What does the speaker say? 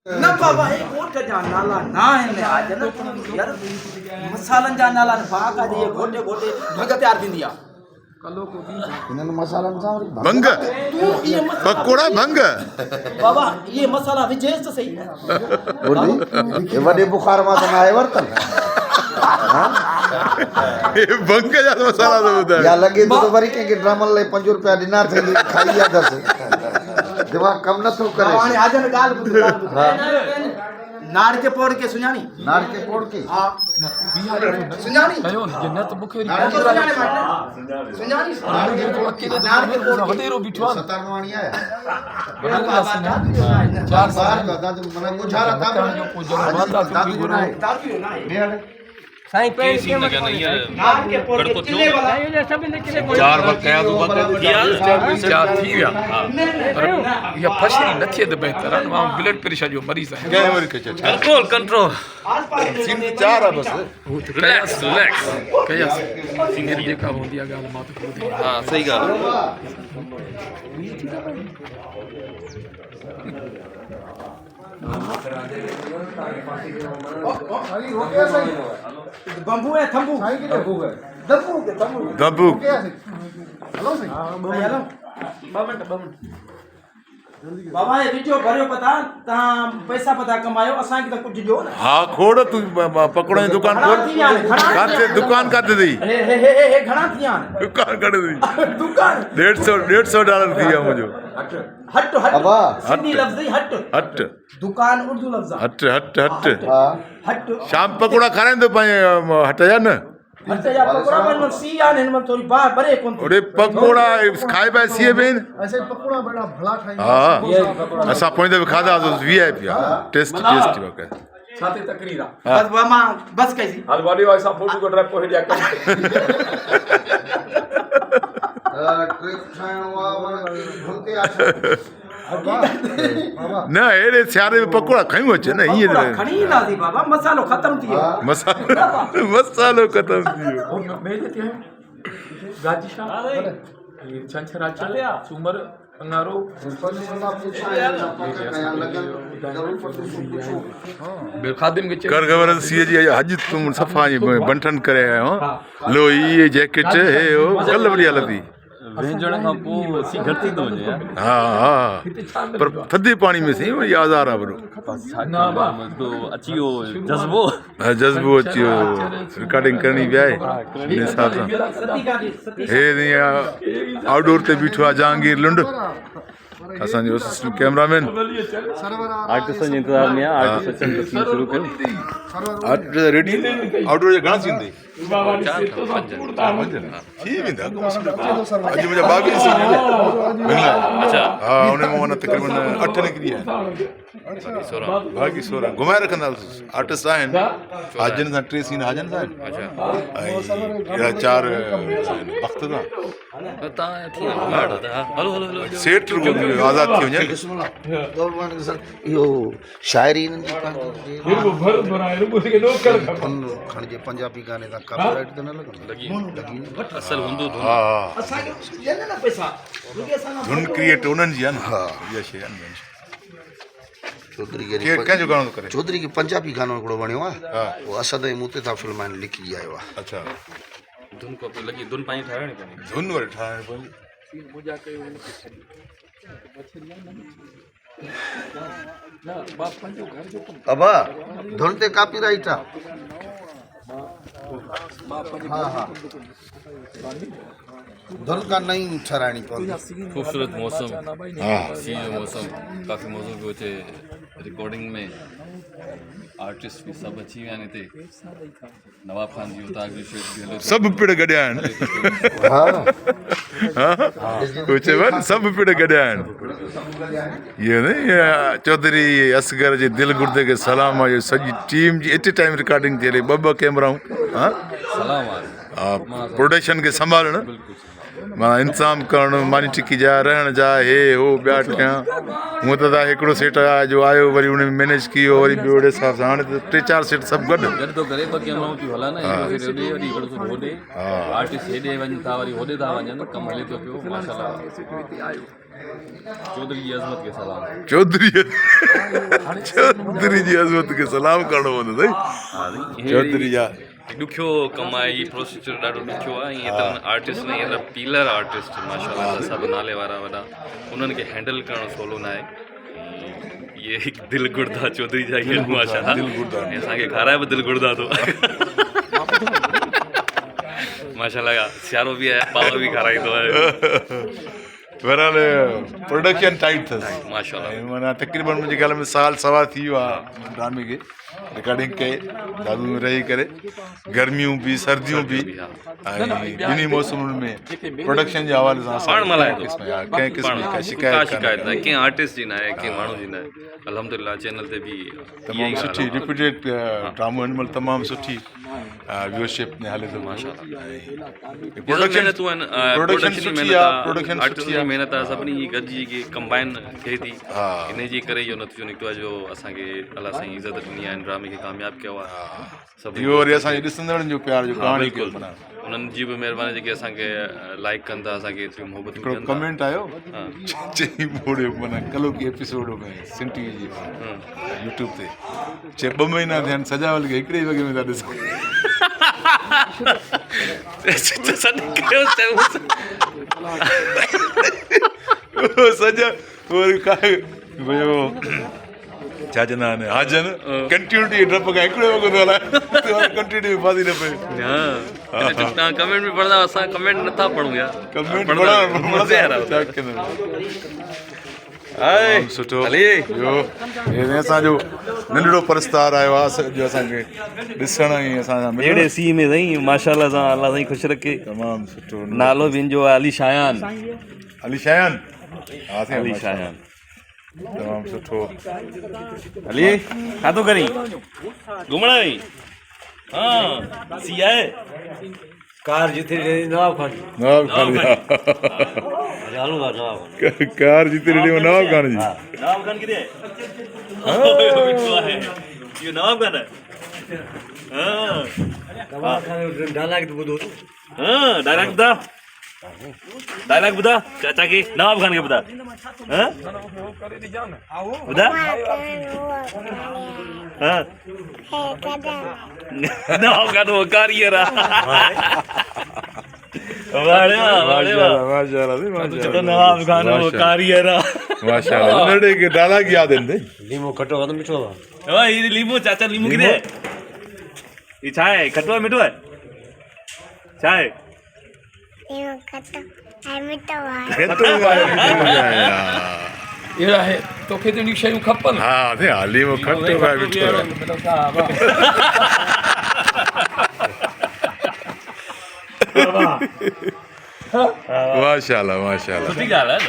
न बाबा एक गोट जा नाला ना है ने आज न यार मसालन जा नाला ने भाग आ ये गोटे गोटे ढंग तैयार थींदी आ कलो को दी इन्हनि मसालनि सां वरी भंग तू ये पकोड़ा भंग बाबा ये मसाला विजेस तो सही बुर्दी ये वॾे बुखार मां त न आहे वरितल ये भंग जा मसाला तो ॿुधायो या लॻे थो त वरी कंहिंखे ड्रामनि लाइ 5 रुपया ॾिना अथई खाई वियासीं दिमाग़ कमु नथो करे हाणे आज न गाल ॿुध नाड़ के पोड़ के सुञाणी नाड़ के पोड़ के हां सुञाणी कयो जन्नत मुखे सुञाणी नार के पोड़ वडेरो बिठो सतरवाणी आया चार बार दादा मने मुझारा था जो पूजन वादा ताकी ना है साईं पे के नाड़ के पोड़ के किले वाला ये सब निकले चार वक्त कया तो वक्त किया चार थी विया पर या फसरी नथी त बेहतर है मां ब्लड प्रेशर जो मरीज है क्या वरी के कंट्रोल कंट्रोल सिंध चार है बस रिलैक्स रिलैक्स कया सिंगर जेका होंदी है गाल मां तो हां सही गाल बंबू है थंबू दबू है दबू के थंबू दबू हेलो सही हेलो बाबा बाबा ये वीडियो भरियो पता ता पैसा पता कमायो असा की तो कुछ जो ना हाँ खोड़ तू पकोड़ा की दुकान खोल काते दुकान काते दी हे घणा थिया दुकान कर दी दुकान $150 दिया मुझे हट हट अबा सिंधी लफ्ज ही हट हट दुकान उर्दू लफ्ज हट हट हट हां हट शाम पकोड़ा खाने तो पाए हट जा न हट या पकोड़ा मन सी आन इन में थोड़ी बाहर बरे कोन ओरे पकोड़ा खाए बाय सीए बेन ऐसे पकोड़ा बड़ा भला खाई हां असा पोइंदे भी खादा तो वीआईपी टेस्ट वके छाते तकरीरा बस मामा बस कैसी हाल वाली ऐसा फोटो को ड्राइव को हेडिया कर ट्रिप ठाणो आ भूते आछा न एड़े सियारे में पकोड़ा खायूं अचे न ये खणी ना थी बाबा मसालो खत्म थी मसालो खत्म थियो मेले ते गाजी शाह ये छंछरा चलिया सुमर अंगारो बिल खादिम के कर खबर सीए जी अज तुम सफा बंठन करे आयो लो ये जैकेट है ओ कल बढ़िया लगी वेंजण खां पो सी घटती तो वने यार हाँ हाँ पर थधे पानी में सही वही आज़ार आहे बरो ना तो अचियो जज्बो जज्बो अचियो रिकॉर्डिंग करनी भी आहे हिसाब सां हे आउटडोर ते बीठो आहे जहांगीर लुंड असांजो असिस्टेंट कैमरामैन आर्टिस्ट जे इंतजार में आर्टिस्ट अचन तस्वीर शुरू कयूं रेडी आउटडोर जे घणा थींदे थी वेंदा अॼु मुंहिंजा 22 अच्छा हा उन में माना तक़रीबन 8 निकिरी आहे बाक़ी 16 घुमाए रखंदासीं आर्टिस्ट आहिनि हाजन सां 3 सीन हाजन सां आहिनि अच्छा ऐं अहिड़ा 4 वक़्त सां ता थी हलो हलो हलो सेठ आज़ाद थी वञे इहो शाइरी इन्हनि जी खणिजे पंजाबी गाने सां कॉपीराइट त न लॻंदो असल हुंदो धुन हा असा के जने ना पैसा रुके असा धुन क्रिएट उन्हनि जी आहे न हा इहा शइ आहे चौधरी कंहिंजो गानो थो करे चौधरी खे पंजाबी गानो हिकिड़ो वणियो आहे हा उहो असद ऐं मूं ते था फिल्म आहिनि लिखी आयो आहे अच्छा धुन को लगी धुन पाई ठाहिणी पवंदी धुन वरी ठाहिणी पवंदी अबा धुन ते कॉपीराइट आहे हाँ हाँ धुन का नहीं ठहरानी पड़ती खूबसूरत मौसम हाँ सी जो मौसम काफ़ी मौसम पियो अचे रिकॉर्डिंग में आर्टिस्ट भी सब अची विया आहिनि हिते नवाब खान जी उतार जी शेट बि हले सभु पिण गॾिया आहिनि कुझु सभु पिण गॾिया आहिनि इहो न चौधरी असगर जे दिलि गुर्दे खे सलाम आहे सॼी team ji at time recording थी हले ॿ कैमराऊं हा सलाम आहे प्रोडक्शन खे संभालणु माना इंतज़ाम करणु मानी टिकी जा रहण जा हे हो ॿिया टिया हूअं त हिकिड़ो सेट आहे जो आयो वरी उन में मैनेज कयो वरी ॿियो ओड़े हिसाब सां हाणे त 3-4 सेट सभु गॾु तो करे ॿ कैमराऊं थियूं हलनि हिकिड़ो फिर हेॾे वरी हिकिड़ो फिर होॾे आर्टिस्ट हेॾे वञनि था वरी होॾे था वञनि कमु हले थो पियो माशाल्लाह चौधरी की अजमत के सलाम चौधरी जी अज़मत खे सलाम करणो पवंदो साईं चौधरी जा ॾुखियो कमु आहे हीअ प्रोसीजर ॾाढो ॾुखियो आहे हीअं एतिरनि आर्टिस्ट में एतिरा पीलर आर्टिस्ट माशाल्लाह सभु नाले वारा वॾा उन्हनि खे हैंडल करणु सवलो न आहे ये दिल गुरदा चौधरी जा ही माशाल्लाह दिल गुरदा असांखे खाराए बि दिल गुरदा थो माशाल्लाह सियारो बि आहे पाव बि खाराईंदो आहे बहरहाल प्रोडक्शन टाइट अथसि माशाल्लाह माना तक़रीबन मुंहिंजे ख़्याल में साल सवा थी वियो आहे ड्रामे खे रिकॉर्डिंग कई दादू में रही करे गर्मियूं बि सर्दियूं बि ऐं ॿिन्ही मौसमुनि में प्रोडक्शन जे हवाले सां पाण मल्हाए थो कंहिं क़िस्म जी का का शिकायत शिकायत न आहे कंहिं आर्टिस्ट जी न आहे कंहिं माण्हू जी न आहे अल्हम्दुलिल्लाह चैनल ते बि तमामु सुठी रिपीटेड ड्रामो हिन महिल तमामु सुठी व्यूअरशिप में हले थो प्रोडक्शन प्रोडक्शन सुठी आहे प्रोडक्शन सुठी आहे महिनत आहे सभिनी जी गॾिजी के कंबाइन थिए थी हा इन जे करे इहो नतीजो निकितो आहे जो असांखे अलाह साईं इज़त ॾिनी आहे ड्रामे खे कामयाबु कयो आहे सभु इहो वरी असांजे ॾिसंदड़नि जो प्यार जो कहाणी बिल्कुलु उन्हनि जी बि महिरबानी जेके असांखे लाइक कनि था असांखे एतिरी मोहबत हिकिड़ो कमेंट आयो चई मोड़ियो माना कलो की एपिसोड में सिंटी जी यूट्यूब ते चए 2 महीना थिया आहिनि सजावल खे हिकिड़े वॻे में था ॾिसो सजा वरी भयो छा चवंदा आहिनि हाजन कंटिन्यूटी डप खां हिकिड़े वॻे थो हलाए कंटिन्यूटी में बाज़ी न पए तव्हां कमेंट बि पढ़ंदा असां कमेंट नथा पढ़ूं यार कमेंट सुठो इहो असांजो नंढड़ो परस्तार आयो आहे जो असांखे ॾिसण ऐं असांजा अहिड़े सी में साईं माशाल्लाह सां अल्लाह साईं ख़ुशि रखे तमामु सुठो नालो बि जो आहे अली शायान अली शायान हा साईं अली शायान तमामु सुठो अली छा थो करीं घुमण आई हाँ सी आहे कार जिते नवाब खान नवाब खान कार जीते रेडी में नवाब खान जी नवाब खान किथे आहे इहो नवाब खान आहे डायलॉग तो ॿुधो हाँ डायलॉग ॿुधा डायलॉग ॿुधा चाचा खे नवाब खान खे ॿुधा हाँ ॿुधा हाँ नवाब खान वो कारीगर आहे नवाब खान वो कारीगर आहे माशाल्लाह नंढे खे डायलॉग याद आहिनि लीमो खटो वधि मिठो आहे हीअ लीमो चाचा लीमो किथे आहे हीअ छा आहे खटो आहे मिठो आहे छा आहे अहिड़ा तोखे त अहिड़ियूं शयूं खपनि हा लीमो खटो आहे मिठो आहे माशाल्लाह माशाल्लाह सुठी ॻाल्हि आहे